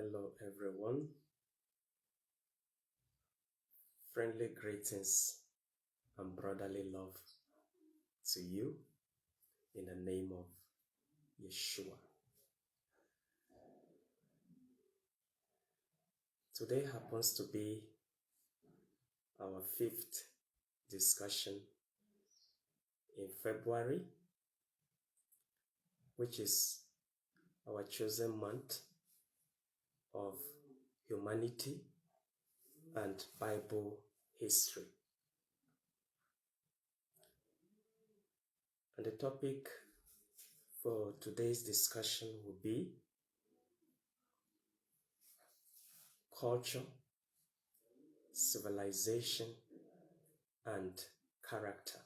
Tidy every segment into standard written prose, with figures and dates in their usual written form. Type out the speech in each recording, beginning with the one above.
Hello, everyone. Friendly greetings and brotherly love to you in the name of Yeshua. Today happens to be our 5th discussion in February, which is our chosen month of humanity and Bible history. And the topic for today's discussion will be culture, civilization, and character.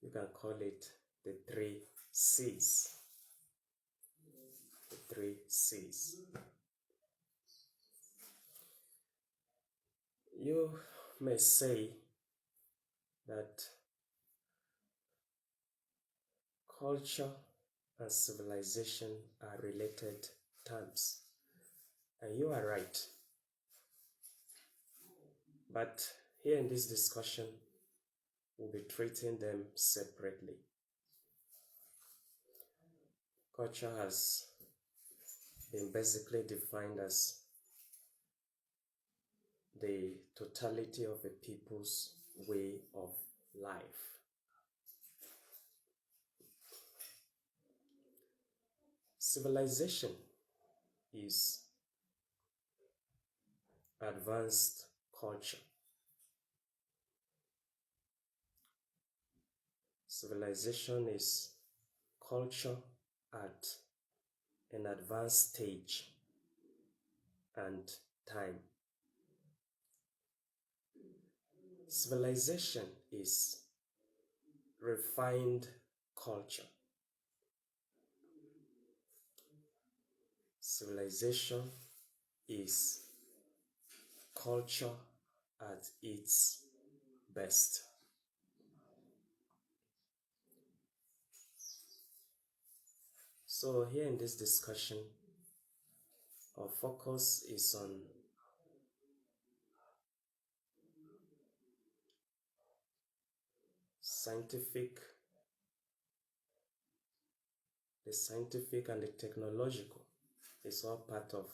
You can call it the 3 C's. The 3 C's. You may say that culture and civilization are related terms, and you are right. But here in this discussion, we'll be treating them separately. Culture has been basically defined as the totality of a people's way of life. Civilization is advanced culture. Civilization is culture at an advanced stage and time. Civilization is refined culture. Civilization is culture at its best. So here in this discussion, our focus is on the scientific and the technological is all part of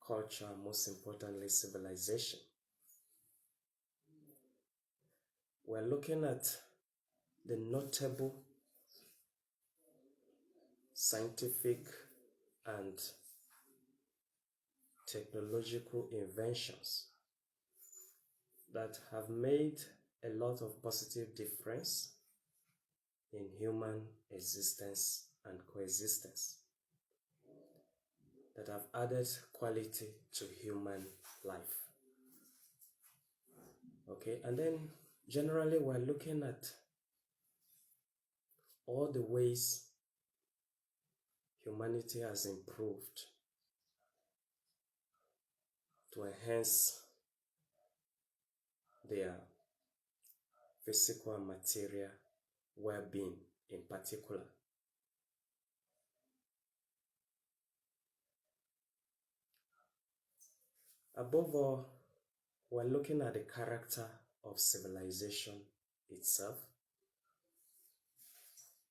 culture, and most importantly, civilization. We're looking at the notable scientific and technological inventions that have made a lot of positive difference in human existence and coexistence, that have added quality to human life. Okay, and then generally we're looking at all the ways humanity has improved to enhance their physical and material well-being in particular. Above all, we're looking at the character of civilization itself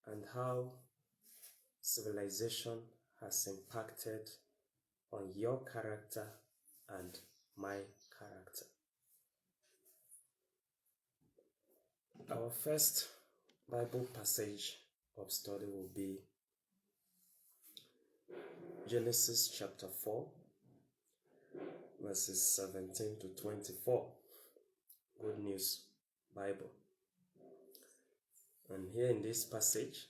and how civilization has impacted on your character and my character. Our first Bible passage of study will be Genesis chapter 4, verses 17 to 24. Good News Bible. And here in this passage,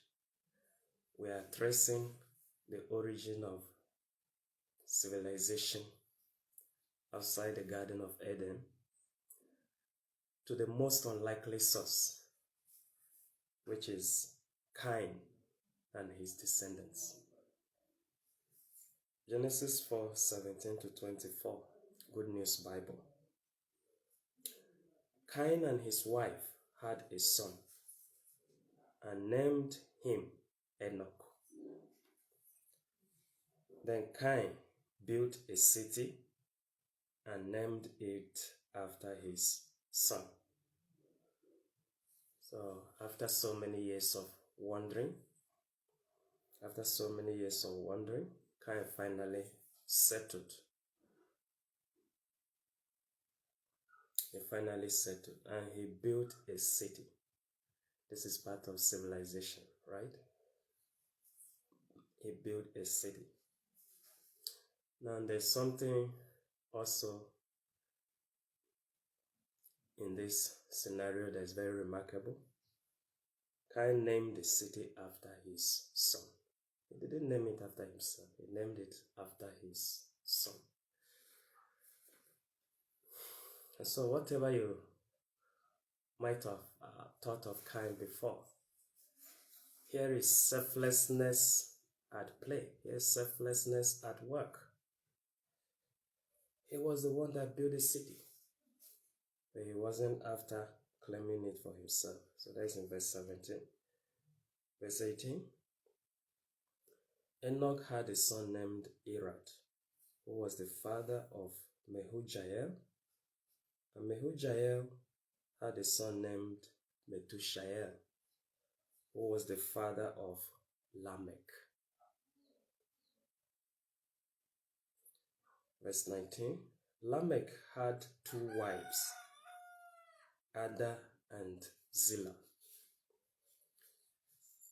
we are tracing the origin of civilization outside the Garden of Eden to the most unlikely source, which is Cain and his descendants. Genesis 4, 17 to 24, Good News Bible. Cain and his wife had a son and named him Enoch. Then Cain built a city and named it after his son. So after so many years of wandering, Cain finally settled. He finally settled and he built a city. This is part of civilization, right? He built a city. Now there's something also in this scenario that is very remarkable. Cain named the city after his son. He didn't name it after himself. He named it after his son. And so whatever you might have thought of Cain before, here is selflessness at play. Here is selflessness at work. He was the one that built the city, but he wasn't after claiming it for himself. So that's in verse 17. Verse 18. Enoch had a son named Irad, who was the father of Mehujael. And Mehujael had a son named Methushael, who was the father of Lamech. Verse 19. Lamech had 2 wives, Ada and Zillah.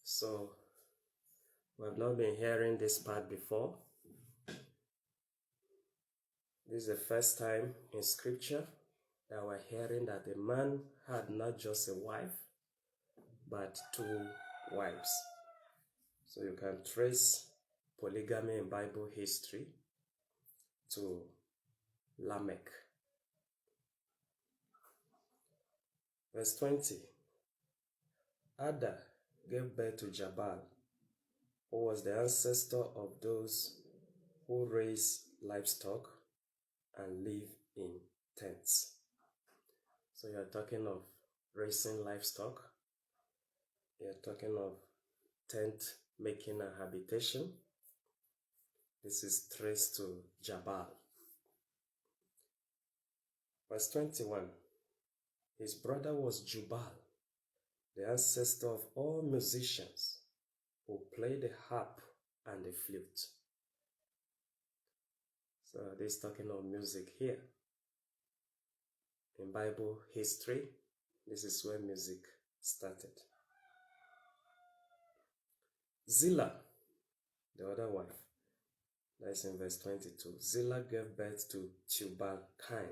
So we have not been hearing this part before. This is the first time in scripture that we're hearing that a man had not just a wife, but 2 wives. So you can trace polygamy in Bible history to Lamech. Verse 20. Ada gave birth to Jabal, who was the ancestor of those who raise livestock and live in tents. So you're talking of raising livestock, you're talking of tent making and habitation. This is traced to Jabal. Verse 21. His brother was Jubal, the ancestor of all musicians who play the harp and the flute. So this is talking of music here. In Bible history, this is where music started. Zillah, the other wife, that's in verse 22. Zillah gave birth to Tubal-Cain,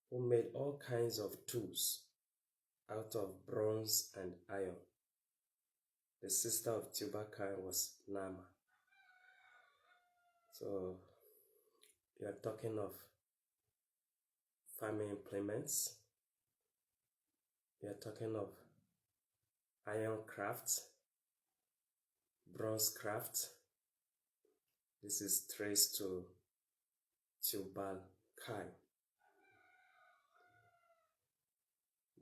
who made all kinds of tools out of bronze and iron. The sister of Tubal-Cain was Naamah. So you are talking of farming implements. You are talking of iron craft, bronze craft. This is traced to Tubal-Cain.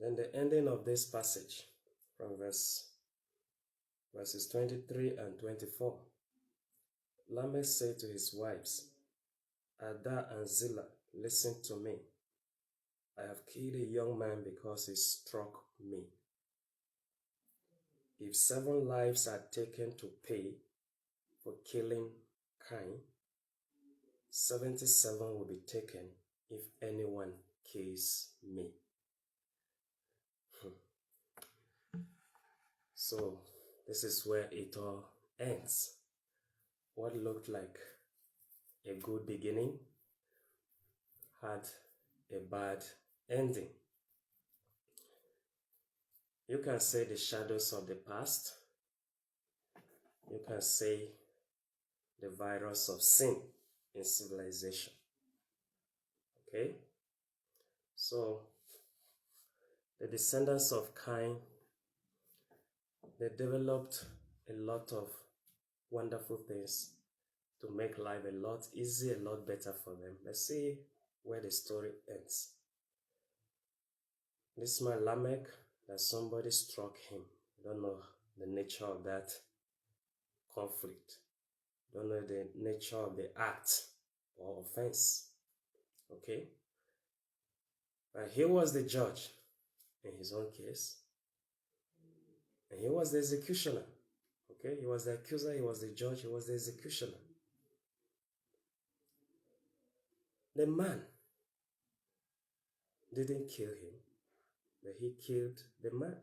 Then the ending of this passage from verses 23 and 24. Lamech said to his wives, Ada and Zillah, listen to me. I have killed a young man because he struck me. If 7 lives are taken to pay for killing Cain, 77 will be taken if anyone kills me. So this is where it all ends. What looked like a good beginning had a bad ending. You can say the shadows of the past. You can say the virus of sin in civilization. Okay? So the descendants of Cain, they developed a lot of wonderful things to make life a lot easier, a lot better for them. Let's see where the story ends. This man Lamech, that somebody struck him. I don't know the nature of that conflict, don't know the nature of the act or offense. Okay? But he was the judge in his own case, and he was the executioner. Okay? He was the accuser, he was the judge, he was the executioner. The man didn't kill him, but he killed the man.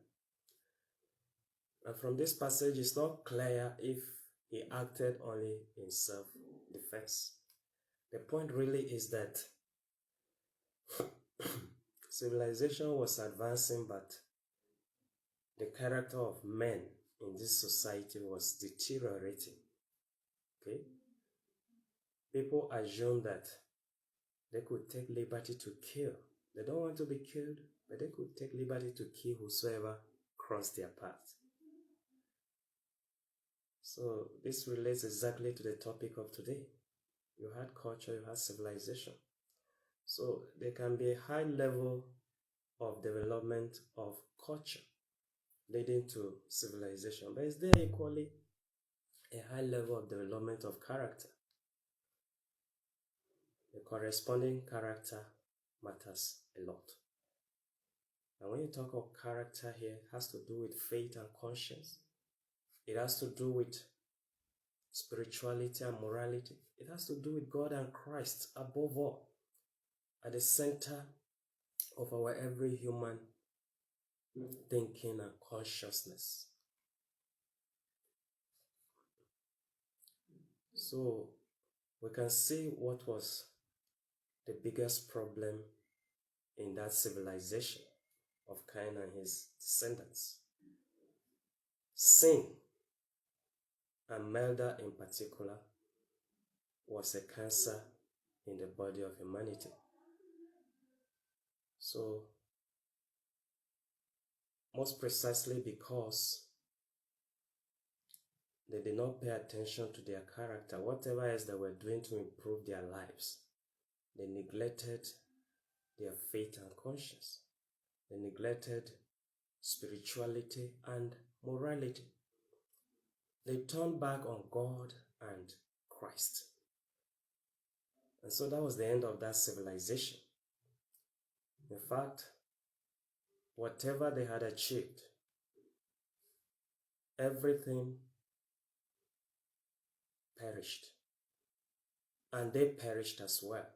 And from this passage, it's not clear if he acted only in self-defense. The point really is that civilization was advancing, but the character of men in this society was deteriorating. Okay? People assume that they could take liberty to kill. They don't want to be killed, but they could take liberty to kill whosoever crossed their path. So this relates exactly to the topic of today. You had culture, you had civilization. So there can be a high level of development of culture leading to civilization, but is there equally a high level of development of character? The corresponding character matters a lot. And when you talk of character here, it has to do with faith and conscience. It has to do with spirituality and morality. It has to do with God and Christ above all, at the center of our every human thinking and consciousness. So we can see what was the biggest problem in that civilization of Cain and his descendants. Sin, and murder in particular, was a cancer in the body of humanity. So, most precisely because they did not pay attention to their character, whatever else they were doing to improve their lives, they neglected their faith and conscience. They neglected spirituality and morality. They turned back on God and Christ. And so that was the end of that civilization. In fact, whatever they had achieved, everything perished. And they perished as well.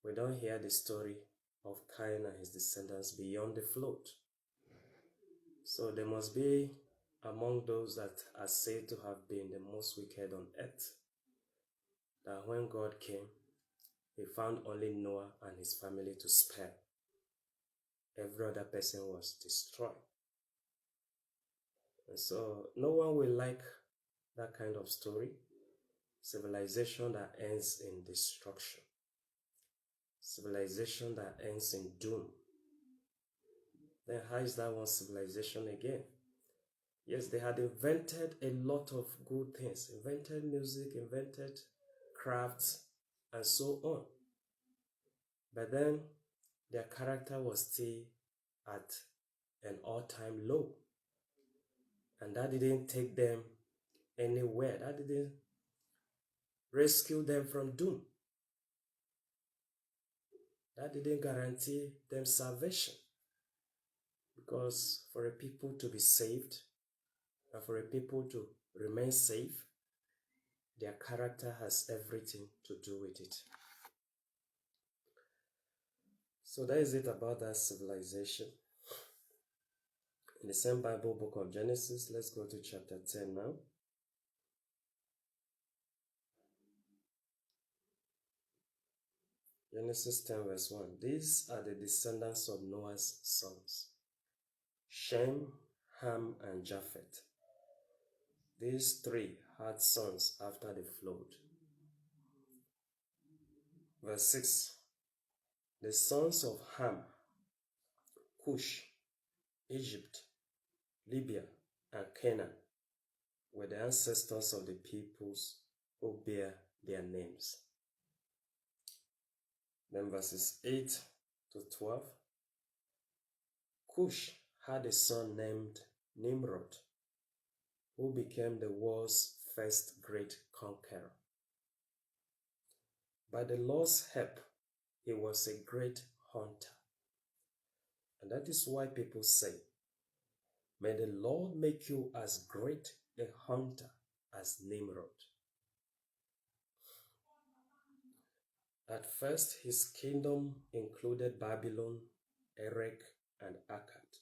We don't hear the story of Cain and his descendants beyond the flood. So they must be among those that are said to have been the most wicked on earth. That when God came, he found only Noah and his family to spare. Every other person was destroyed. And so no one will like that kind of story. Civilization that ends in destruction. Civilization that ends in doom. Then how is that one civilization again? Yes, they had invented a lot of good things. Invented music, invented crafts, and so on. But then their character was still at an all-time low. And that didn't take them anywhere. That didn't rescue them from doom. That didn't guarantee them salvation. Because for a people to be saved, and for a people to remain safe, their character has everything to do with it. So that is it about that civilization. In the same Bible book of Genesis, let's go to chapter 10 now. Genesis 10 verse 1. These are the descendants of Noah's sons, Shem, Ham, and Japheth. These three had sons after the flood. Verse 6. The sons of Ham, Cush, Egypt, Libya, and Canaan were the ancestors of the peoples who bear their names. Then verses 8 to 12. Cush had a son named Nimrod, who became the world's first great conqueror. By the Lord's help, he was a great hunter. And that is why people say, may the Lord make you as great a hunter as Nimrod. At first, his kingdom included Babylon, Erech, and Akkad,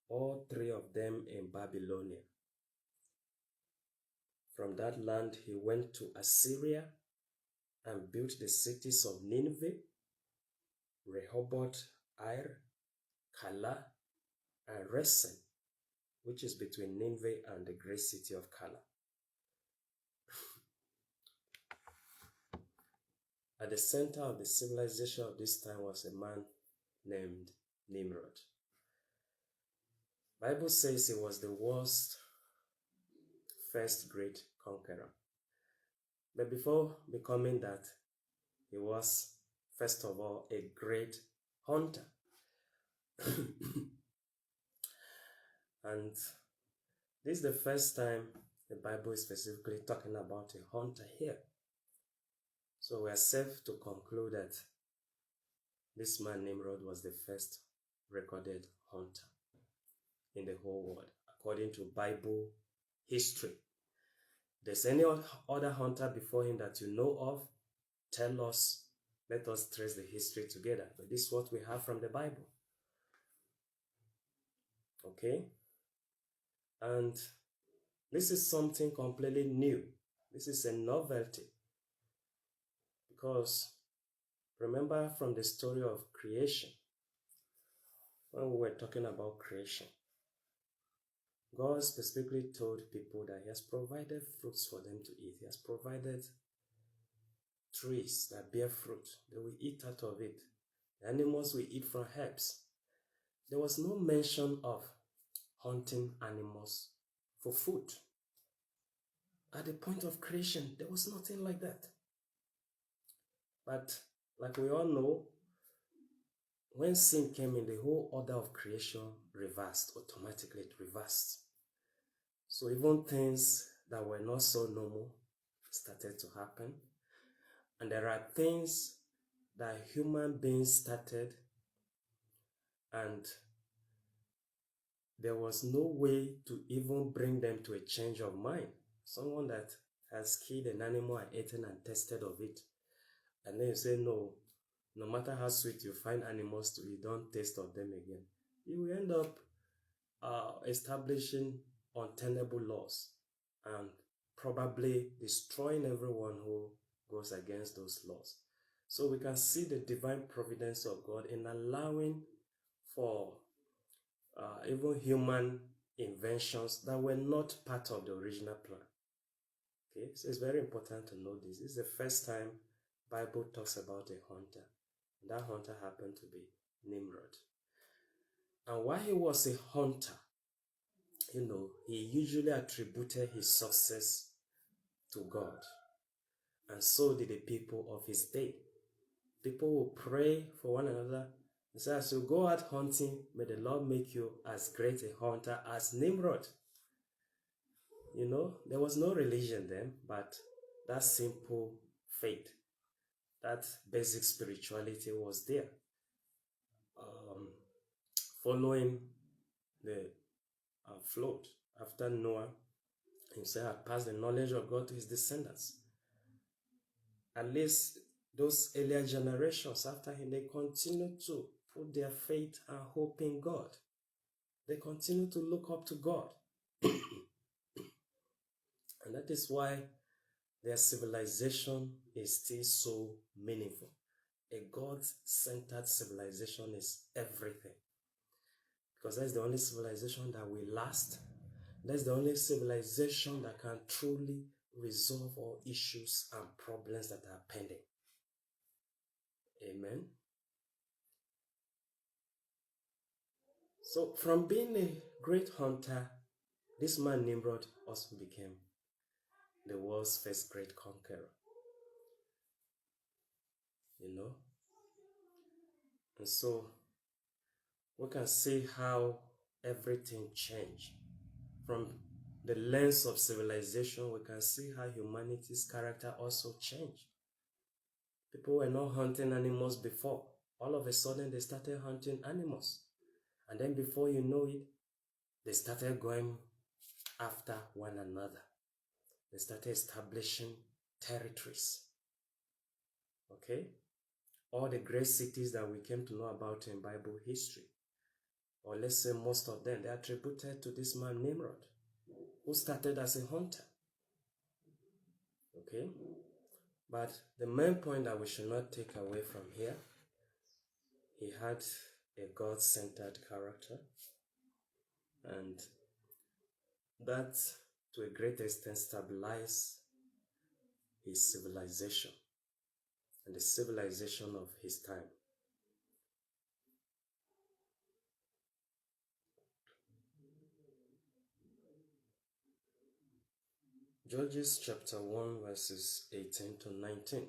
all three of them in Babylonia. From that land, he went to Assyria and built the cities of Nineveh, Rehoboth, Ir, Calah, and Resen, which is between Nineveh and the great city of Calah. At the center of the civilization of this time was a man named Nimrod. The Bible says he was the world's first great conqueror. But before becoming that, he was, first of all, a great hunter. And this is the first time the Bible is specifically talking about a hunter here. So we are safe to conclude that this man Nimrod was the first recorded hunter in the whole world, according to Bible history. If there's any other hunter before him that you know of, tell us. Let us trace the history together. But this is what we have from the Bible. Okay? And this is something completely new. This is a novelty. Because remember from the story of creation, when we were talking about creation, God specifically told people that he has provided fruits for them to eat. He has provided trees that bear fruit. They will eat out of it. The animals will eat from herbs. There was no mention of hunting animals for food. At the point of creation, there was nothing like that. But like we all know, when sin came in, the whole order of creation reversed, automatically it reversed. So even things that were not so normal started to happen. And there are things that human beings started, and there was no way to even bring them to a change of mind. Someone that has killed an animal and eaten and tasted of it, and then you say, no matter how sweet you find animals to eat, don't taste of them again. You will end up establishing untenable laws and probably destroying everyone who goes against those laws. So we can see the divine providence of God in allowing for even human inventions that were not part of the original plan. Okay, so it's very important to know this. This is the first time Bible talks about a hunter. And that hunter happened to be Nimrod. And while he was a hunter, he usually attributed his success to God. And so did the people of his day. People will pray for one another and say, as you go out hunting, may the Lord make you as great a hunter as Nimrod. There was no religion then, but that simple faith, that basic spirituality was there. Following the flood, after Noah himself had passed the knowledge of God to his descendants, at least those earlier generations after him, they continued to put their faith and hope in God. They continue to look up to God. And that is why their civilization is still so meaningful. A God-centered civilization is everything. Because that's the only civilization that will last. That's the only civilization that can truly resolve all issues and problems that are pending. Amen. So from being a great hunter, this man Nimrod also became the world's first great conqueror. And so we can see how everything changed from the lens of civilization, we can see how humanity's character also changed. People were not hunting animals before. All of a sudden, they started hunting animals. And then before you know it, they started going after one another. They started establishing territories. Okay? All the great cities that we came to know about in Bible history, or let's say most of them, they are attributed to this man Nimrod, who started as a hunter. Okay? But the main point that we should not take away from here, he had a God-centered character, and that to a great extent stabilized his civilization and the civilization of his time. Judges chapter 1 verses 18 to 19.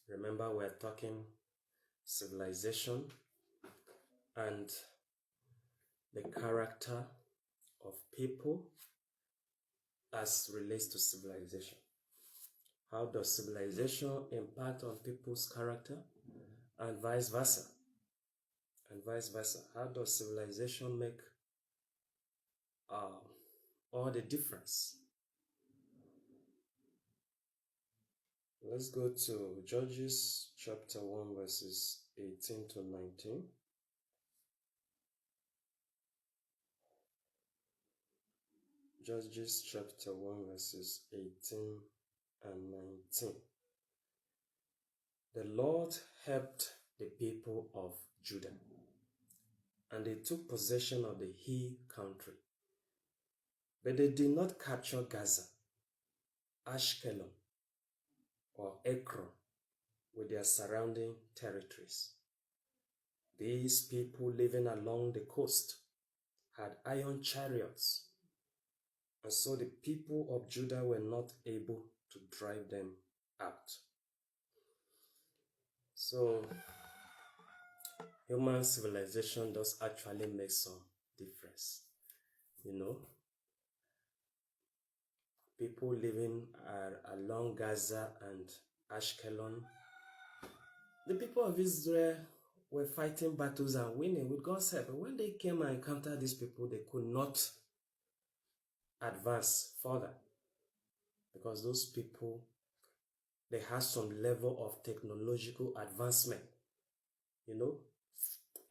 Remember, we're talking civilization and the character of people as relates to civilization. How does civilization impact on people's character, and vice versa? And vice versa. How does civilization make all the difference? Let's go to Judges chapter 1 verses 18 to 19. Judges chapter 1 verses 18 and 19. The Lord helped the people of Judah, and they took possession of the hill country. But they did not capture Gaza, Ashkelon, or Ekron with their surrounding territories. These people living along the coast had iron chariots, and so the people of Judah were not able to drive them out. So, human civilization does actually make some difference. You know, people living along Gaza and Ashkelon, the people of Israel were fighting battles and winning with God's help. But when they came and encountered these people, they could not advance further because those people, they had some level of technological advancement, you know.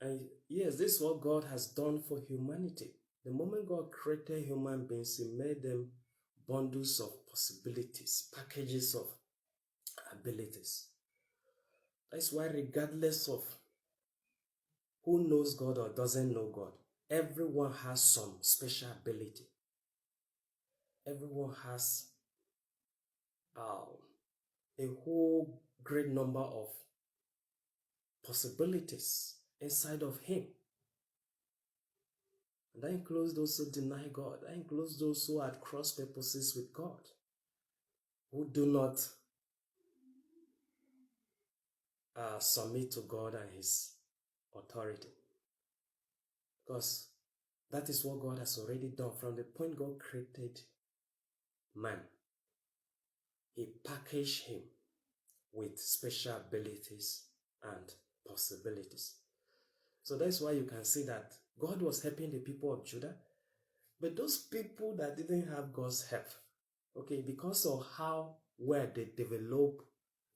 And yes, this is what God has done for humanity. The moment God created human beings, He made them bundles of possibilities, packages of abilities. That's why regardless of who knows God or doesn't know God, everyone has some special ability. Everyone has a whole great number of possibilities inside of him. And that includes those who deny God. That includes those who had cross purposes with God, who do not submit to God and His authority. Because that is what God has already done. From the point God created man, He packaged him with special abilities and possibilities. So that's why you can see that God was helping the people of Judah, but those people that didn't have God's help, okay, because of how well they developed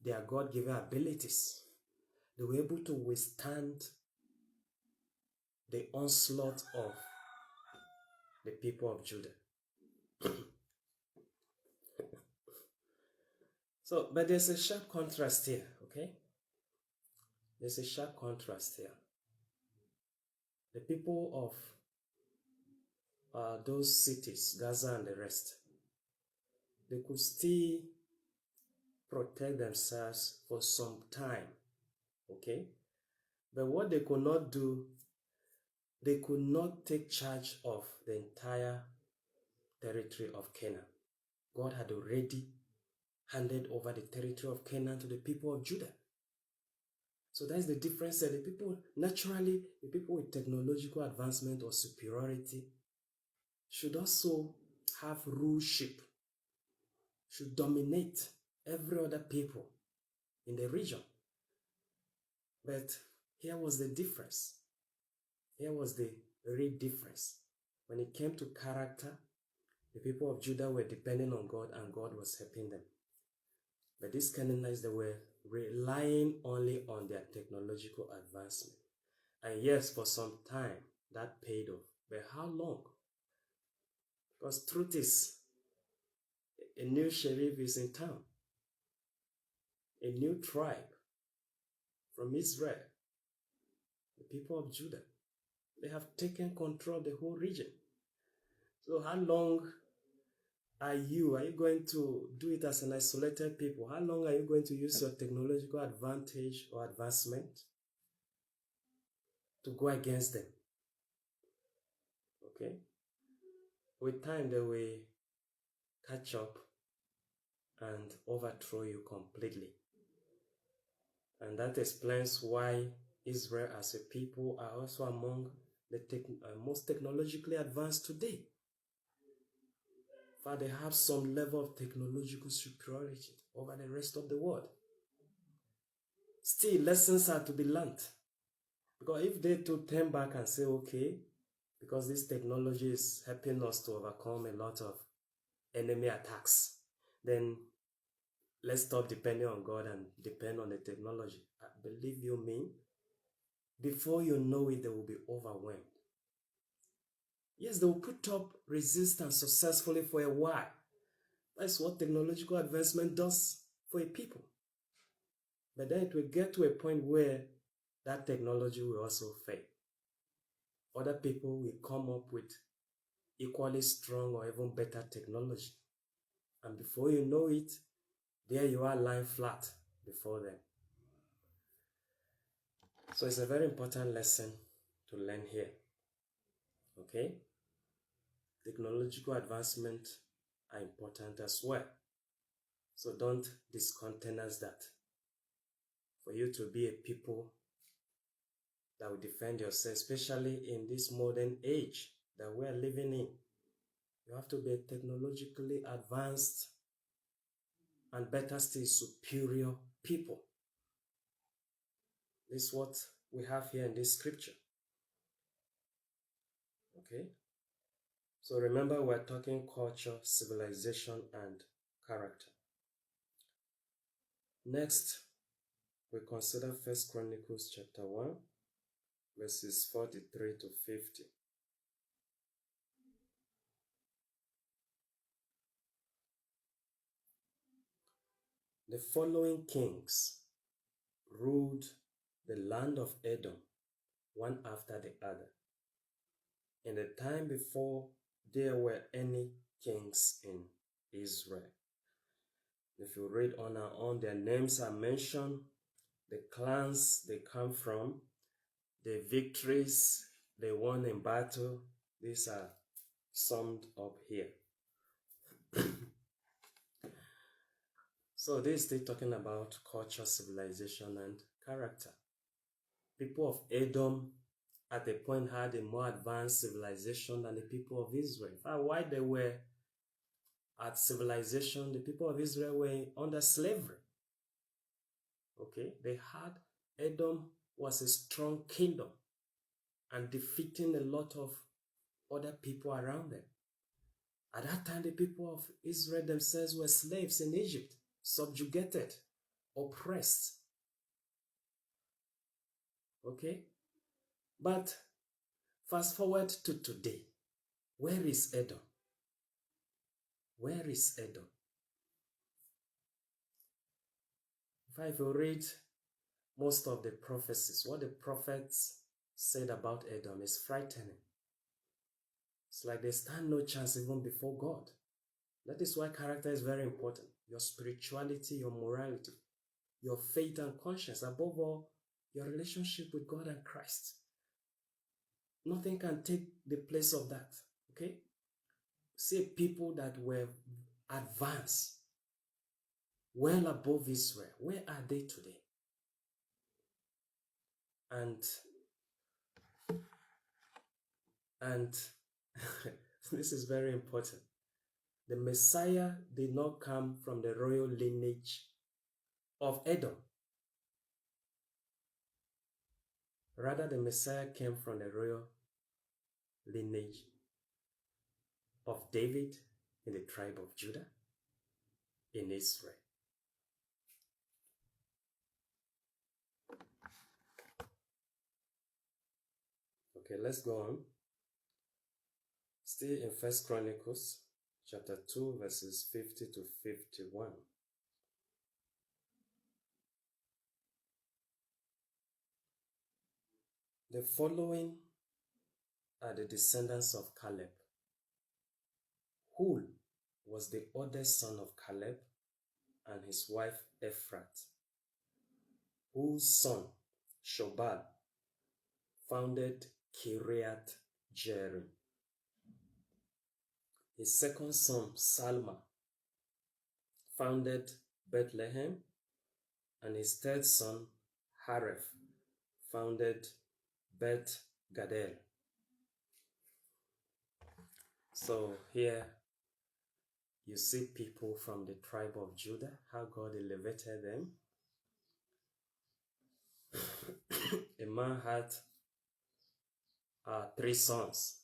their God-given abilities, they were able to withstand the onslaught of the people of Judah. So, but there's a sharp contrast here, okay? There's a sharp contrast here. The people of those cities, Gaza and the rest, they could still protect themselves for some time, okay? But what they could not do, they could not take charge of the entire territory of Canaan. God had already handed over the territory of Canaan to the people of Judah. So that's the difference. The people, naturally, the people with technological advancement or superiority should also have ruleship, should dominate every other people in the region. But here was the difference. Here was the real difference. When it came to character, the people of Judah were depending on God and God was helping them. But these Canaanites, they were relying only on their technological advancement. And yes, for some time, that paid off. But how long? Because truth is, a new sheriff is in town. A new tribe from Israel, the people of Judah. They have taken control of the whole region. So how long are you going to do it as an isolated people? How long are you going to use your technological advantage or advancement to go against them? Okay? With time, they will catch up and overthrow you completely. And that explains why Israel as a people are also among the most technologically advanced today. In fact, they have some level of technological superiority over the rest of the world. Still, lessons are to be learned. Because if they to turn back and say, okay, because this technology is helping us to overcome a lot of enemy attacks, then let's stop depending on God and depend on the technology. Believe you me, before you know it, they will be overwhelmed. Yes, they will put up resistance successfully for a while. That's what technological advancement does for a people. But then it will get to a point where that technology will also fail. Other people will come up with equally strong or even better technology. And before you know it, there you are lying flat before them. So it's a very important lesson to learn here. Okay? Technological advancement are important as well. So don't discountenance that. For you to be a people that will defend yourself, especially in this modern age that we are living in, you have to be a technologically advanced and better still superior people. This is what we have here in this scripture. Okay? So remember, we're talking culture, civilization, and character. Next, we consider 1 Chronicles chapter 1, verses 43 to 50. The following kings ruled the land of Edom, one after the other, in the time before there were any kings in Israel. If you read on and on, their names are mentioned, the clans they come from, the victories they won in battle. These are summed up here. So this is still talking about culture, civilization, and character. People of Edom at a point had a more advanced civilization than the people of Israel. In fact, while they were at civilization, the people of Israel were under slavery. Okay, Edom was a strong kingdom and defeating a lot of other people around them. At that time, the people of Israel themselves were slaves in Egypt, subjugated, oppressed. Okay? But fast forward to today. Where is Edom? Where is Edom? If you read most of the prophecies, what the prophets said about Edom is frightening. It's like they stand no chance even before God. That is why character is very important. Your spirituality, your morality, your faith and conscience, above all, your relationship with God and Christ. Nothing can take the place of that. Okay? See people that were advanced, well above Israel. Where are they today? And this is very important. the Messiah did not come from the royal lineage of Edom. Rather, the Messiah came from the royal lineage of David in the tribe of Judah in Israel. Okay, let's go on. Still in 1 Chronicles chapter 2, verses 50 to 51. The following are the descendants of Caleb. Hul was the oldest son of Caleb and his wife Ephrath. Hul's son Shobal founded Kiriath Jearim. His second son Salma founded Bethlehem, and his third son Hareph founded Beth Gadel. So here you see people from the tribe of Judah, how God elevated them. A man had 3 sons.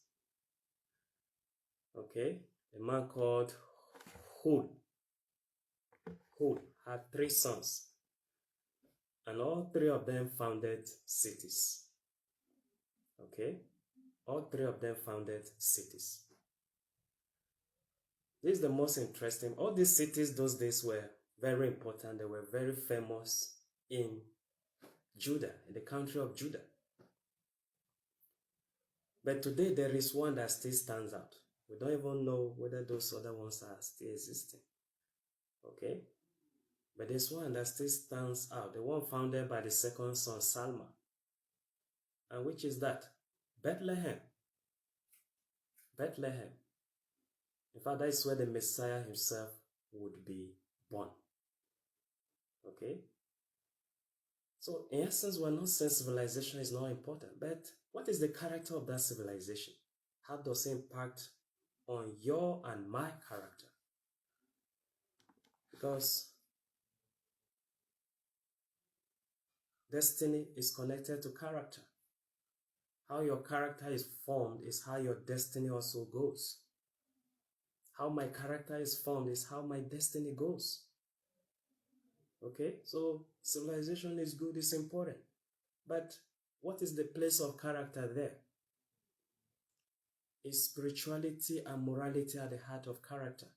Okay, a man called Hul had 3 sons, and all 3 of them founded cities. Okay, all 3 of them founded cities. This is the most interesting. All these cities those days were very important. They were very famous in Judah, in the country of Judah. But today there is one that still stands out. We don't even know whether those other ones are still existing. Okay? But there's one that still stands out. The one founded by the second son, Salma. And which is that? Bethlehem. Bethlehem. In fact, that is where the Messiah himself would be born. Okay? So, in essence, we're not saying civilization is not important, but what is the character of that civilization? How does it impact on your and my character? Because destiny is connected to character. How your character is formed is how your destiny also goes. How my character is formed is how my destiny goes. Okay, so civilization is good, it's important. But what is the place of character there? Is spirituality and morality at the heart of character?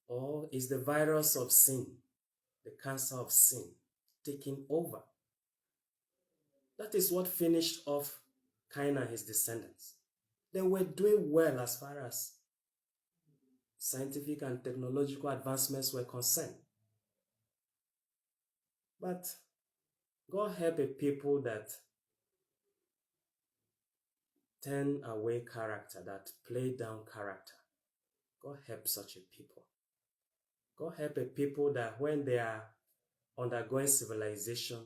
Or is the virus of sin, the cancer of sin, taking over? That is what finished off Cain and his descendants. They were doing well as far as scientific and technological advancements were concerned. But God help a people that turn away character, that play down character. God help such a people. God help a people that when they are undergoing civilization,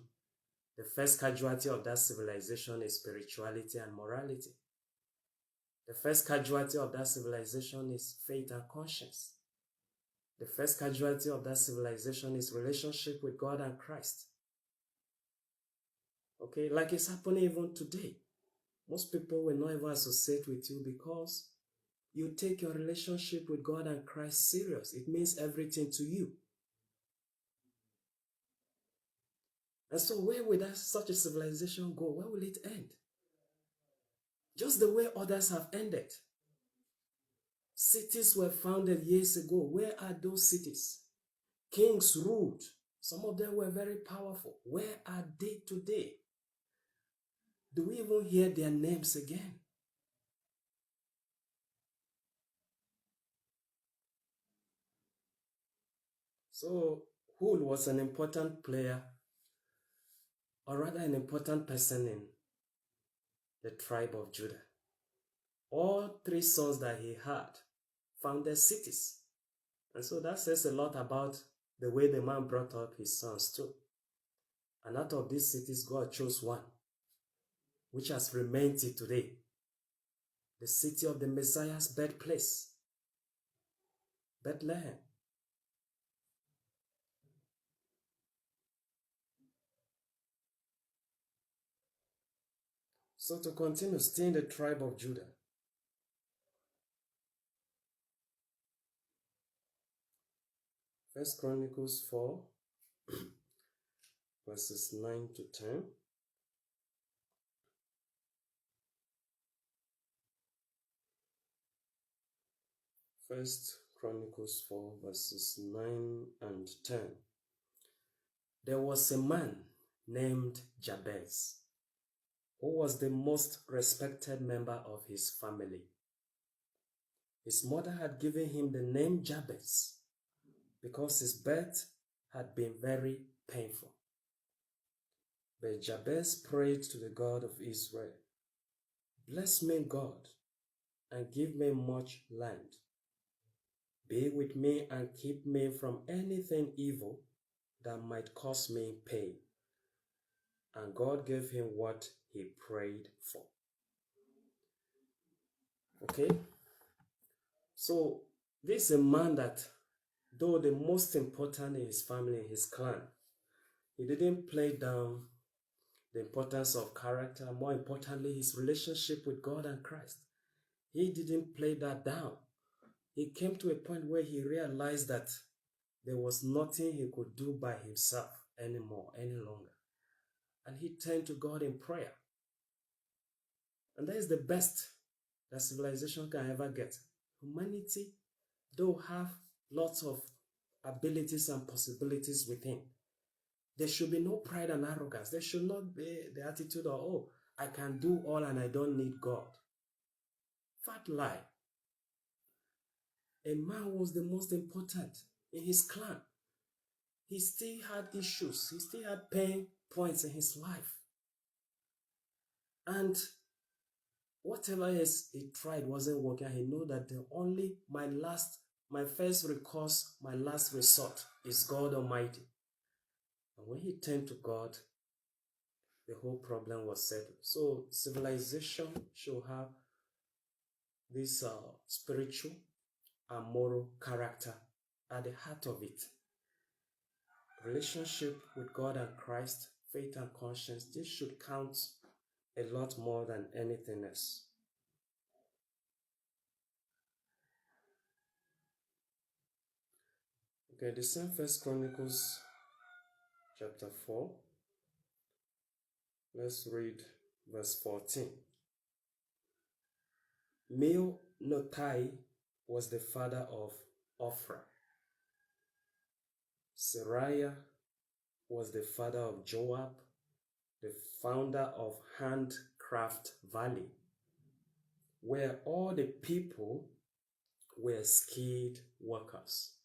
the first casualty of that civilization is spirituality and morality. The first casualty of that civilization is faith and conscience. The first casualty of that civilization is relationship with God and Christ. Okay, like it's happening even today. Most people will not even associate with you because you take your relationship with God and Christ serious. It means everything to you. And so where will such a civilization go? Where will it end? Just the way others have ended. Cities were founded years ago. Where are those cities? Kings ruled. Some of them were very powerful. Where are they today? Do we even hear their names again? So, Hul was an important player, or rather an important person in the tribe of Judah. All 3 sons that he had founded cities. And so that says a lot about the way the man brought up his sons too. And out of these cities, God chose one, which has remained till today. the city of the Messiah's birthplace, Bethlehem. So to continue, stay in the tribe of Judah. First Chronicles 4, verses 9 to 10. First Chronicles 4, verses 9 and 10. There was a man named Jabez, who was the most respected member of his family. His mother had given him the name Jabez because his birth had been very painful. But Jabez prayed to the God of Israel, "Bless me, God, and give me much land. Be with me and keep me from anything evil that might cause me pain." And God gave him what he prayed for. Okay? So this is a man that, though the most important in his family, in his clan, he didn't play down the importance of character, more importantly, his relationship with God and Christ. He didn't play that down. He came to a point where he realized that there was nothing he could do by himself anymore, any longer. And he turned to God in prayer. And that is the best that civilization can ever get. Humanity, though, have lots of abilities and possibilities within. There should be no pride and arrogance. There should not be the attitude of, "Oh, I can do all and I don't need God." Fat lie. A man was the most important in his clan. He still had issues. He still had pain points in his life. And whatever else he tried wasn't working. He knew that my first recourse, my last resort is God Almighty. And when he turned to God, the whole problem was settled. So civilization should have this spiritual and moral character at the heart of it. Relationship with God and Christ, faith and conscience, this should count a lot more than anything else. Okay, the same First Chronicles chapter 4. Let's read verse 14. Meonotai was the father of Ophrah. Seraiah was the father of Joab, the founder of Handcraft Valley, where all the people were skilled workers.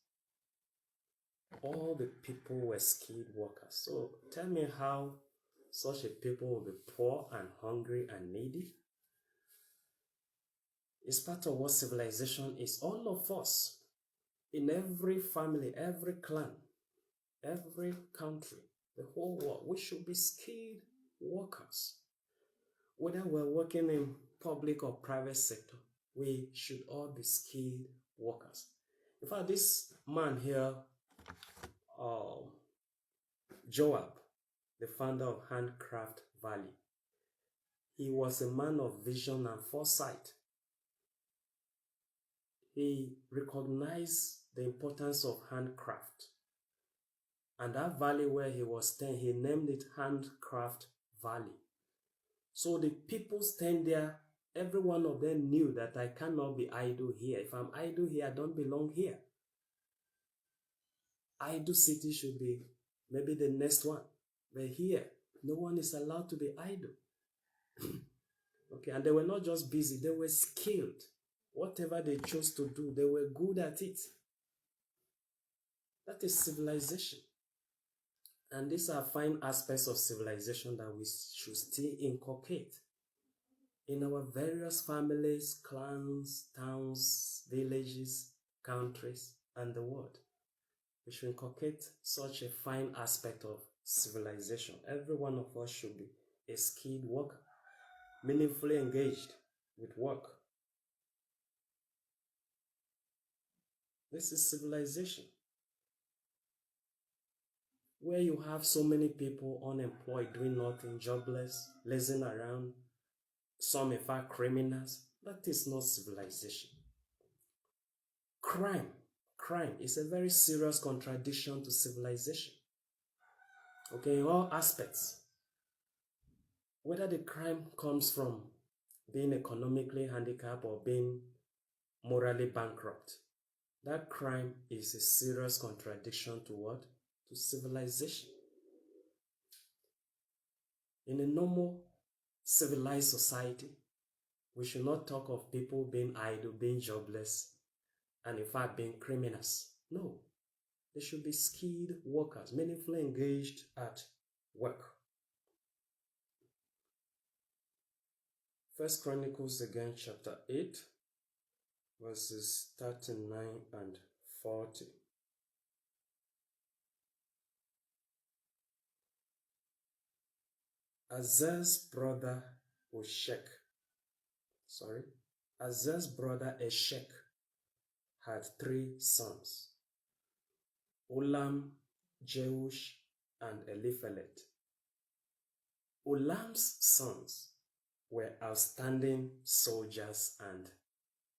All the people were skilled workers. So tell me how such a people will be poor and hungry and needy. It's part of what civilization is. All of us, in every family, every clan, every country, the whole world, we should be skilled workers. Whether we're working in public or private sector, we should all be skilled workers. In fact, this man here, Joab, the founder of Handcraft Valley, he was a man of vision and foresight. He recognized the importance of handcraft. And that valley where he was staying, he named it Handcraft Valley. So the people staying there, every one of them knew that I cannot be idle here. If I'm idle here, I don't belong here. Idle city should be maybe the next one. But here, no one is allowed to be idle. Okay, and they were not just busy, they were skilled. Whatever they chose to do, they were good at it. That is civilization. And these are fine aspects of civilization that we should still inculcate in our various families, clans, towns, villages, countries, and the world. We should inculcate such a fine aspect of civilization. Every one of us should be a skilled worker, meaningfully engaged with work. This is civilization. Where you have so many people unemployed, doing nothing, jobless, lazing around, some in fact criminals, that is not civilization. Crime is a very serious contradiction to civilization. Okay, in all aspects. Whether the crime comes from being economically handicapped or being morally bankrupt, that crime is a serious contradiction to what? To civilization. In a normal, civilized society, we should not talk of people being idle, being jobless, and in fact being criminals. No, they should be skilled workers, meaningfully engaged at work. First Chronicles again, chapter 8, verses 39 and 40. Azaz's brother Eshek had 3 sons, Ulam, Jeush, and Eliphelet. Ulam's sons were outstanding soldiers and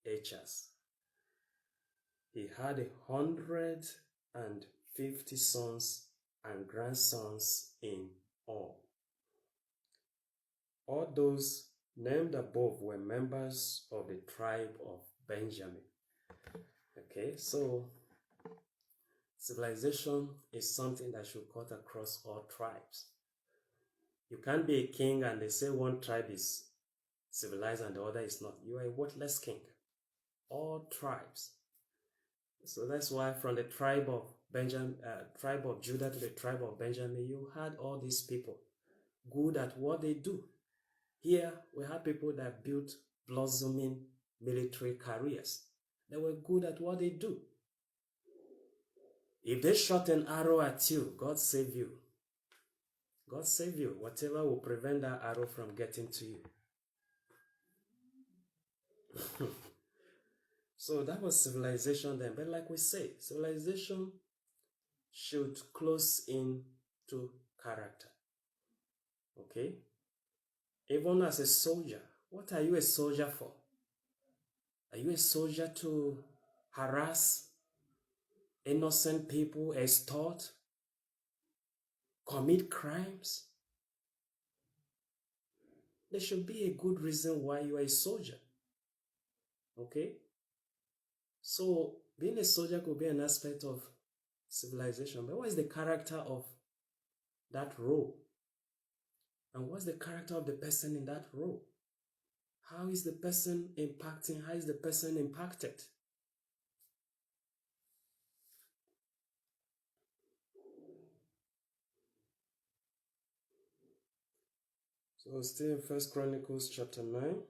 archers. He had 150 sons and grandsons in all. All those named above were members of the tribe of Benjamin. Okay, so civilization is something that should cut across all tribes. You can't be a king and they say one tribe is civilized and the other is not. You are a worthless king. All tribes. So that's why from the tribe of Judah to the tribe of Benjamin, you had all these people good at what they do. Here we have people that built blossoming military careers. They were good at what they do. If they shot an arrow at you, God save you. God save you. Whatever will prevent that arrow from getting to you. So that was civilization then. But like we say, civilization should close in to character. Okay? Even as a soldier, what are you a soldier for? Are you a soldier to harass innocent people, extort, commit crimes? There should be a good reason why you are a soldier. Okay? So, being a soldier could be an aspect of civilization. But what is the character of that role? And what's the character of the person in that role? How is the person impacting? How is the person impacted? So still in 1 Chronicles chapter 9,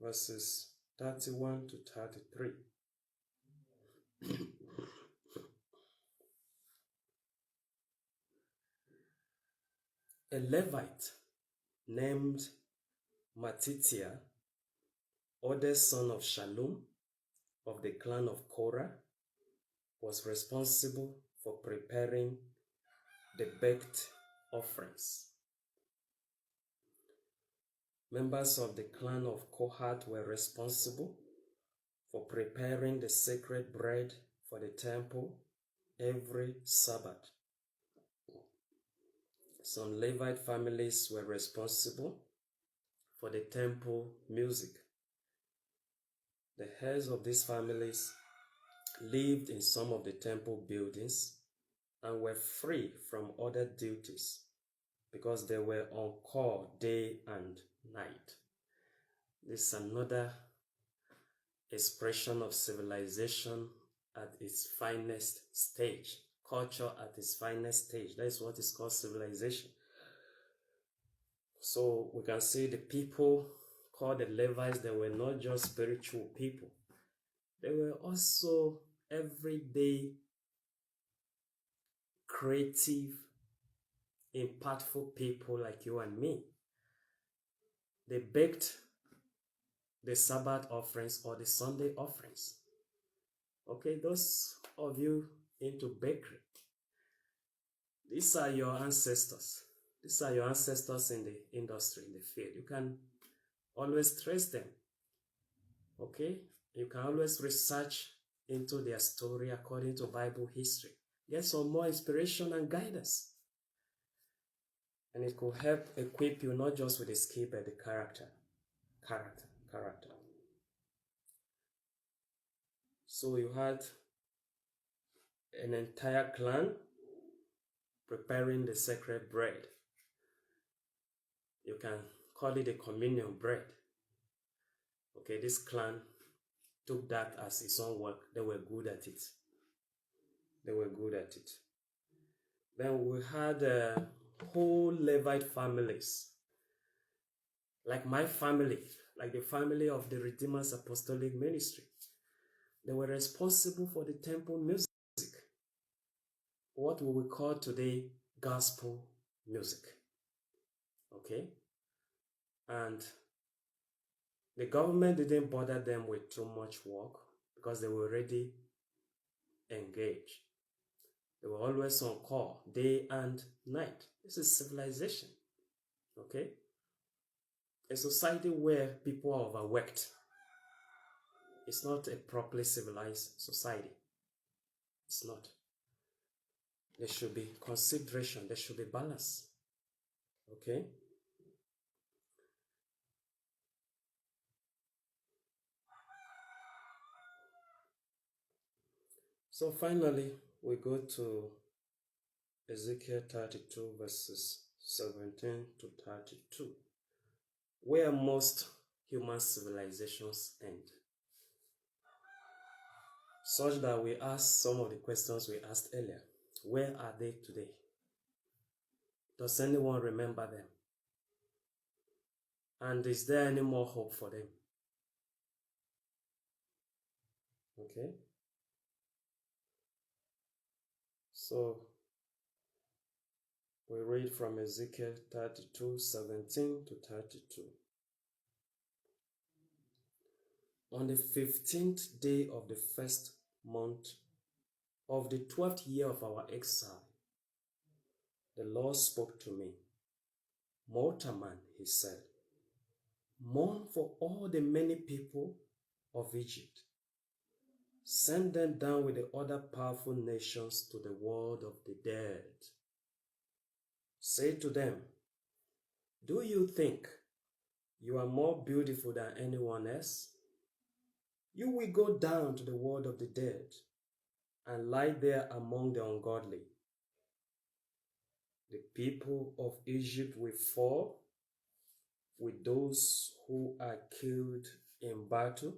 verses 31 to 33. A Levite named Matithia, oldest son of Shallum of the clan of Korah, was responsible for preparing the baked offerings. Members of the clan of Kohath were responsible for preparing the sacred bread for the temple every Sabbath. Some Levite families were responsible for the temple music. The heads of these families lived in some of the temple buildings and were free from other duties because they were on call day and night. This is another expression of civilization at its finest stage. Culture at its finest stage. That is what is called civilization. So we can see the people called the Levites, they were not just spiritual people. They were also everyday, creative, impactful people like you and me. They baked the Sabbath offerings or the Sunday offerings. Okay, those of you into bakery, these are your ancestors. These are your ancestors in the industry, in the field. You can always trace them. Okay, you can always research into their story according to Bible history. Get some more inspiration and guidance. And it could help equip you not just with the skill, but the character. Character. So you had an entire clan preparing the sacred bread. You can call it a communion bread. Okay, this clan took that as its own work. They were good at it. Then we had whole Levite families, like my family, like the family of the Redeemer's Apostolic Ministry. They were responsible for the temple music, what we will call today gospel music. Okay? And the government didn't bother them with too much work because they were already engaged. They were always on call, day and night. This is civilization. Okay? A society where people are overworked. It's not a properly civilized society. It's not. There should be consideration. There should be balance. Okay? So finally, we go to Ezekiel 32 verses 17 to 32, where most human civilizations end. Such that we ask some of the questions we asked earlier. Where are they today? Does anyone remember them? And is there any more hope for them? Okay? So, we read from Ezekiel 32, 17 to 32. On the 15th day of the first month of the 12th year of our exile, the Lord spoke to me. Mortaman, he said, mourn for all the many people of Egypt. Send them down with the other powerful nations to the world of the dead. Say to them, do you think you are more beautiful than anyone else? You will go down to the world of the dead and lie there among the ungodly. The people of Egypt will fall with those who are killed in battle.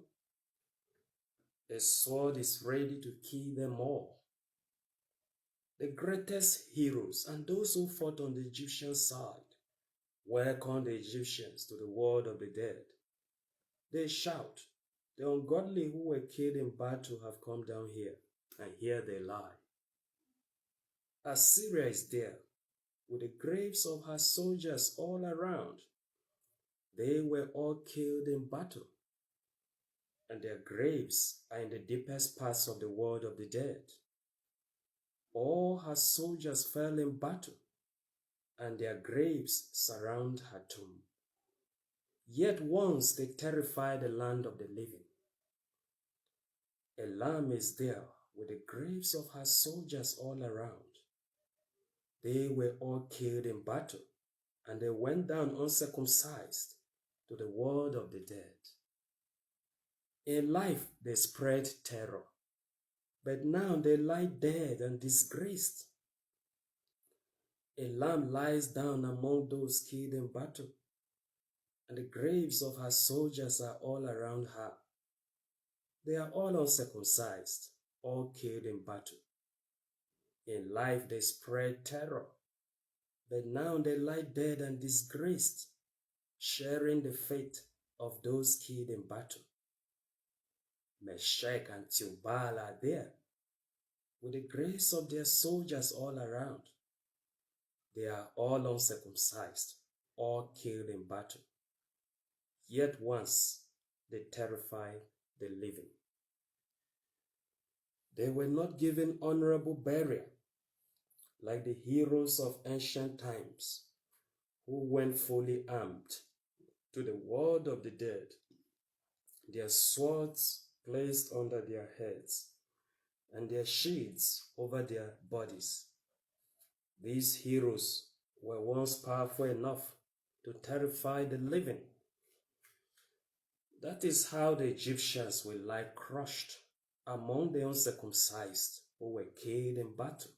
The sword is ready to kill them all. The greatest heroes and those who fought on the Egyptian side welcome the Egyptians to the world of the dead. They shout, the ungodly who were killed in battle have come down here, and here they lie. Assyria is there, with the graves of her soldiers all around. They were all killed in battle, and their graves are in the deepest parts of the world of the dead. All her soldiers fell in battle, and their graves surround her tomb. Yet once they terrified the land of the living. Elam is there with the graves of her soldiers all around. They were all killed in battle, and they went down uncircumcised to the world of the dead. In life they spread terror, but now they lie dead and disgraced. Elam lies down among those killed in battle, and the graves of her soldiers are all around her. They are all uncircumcised, all killed in battle. In life they spread terror, but now they lie dead and disgraced, sharing the fate of those killed in battle. Meshech and Tubal are there, with the graves of their soldiers all around. They are all uncircumcised, all killed in battle. Yet once they terrify the living. They were not given honorable burial like the heroes of ancient times who went fully armed to the world of the dead, their swords placed under their heads and their shields over their bodies. These heroes were once powerful enough to terrify the living. That is how the Egyptians were lie crushed among the uncircumcised who were killed in battle.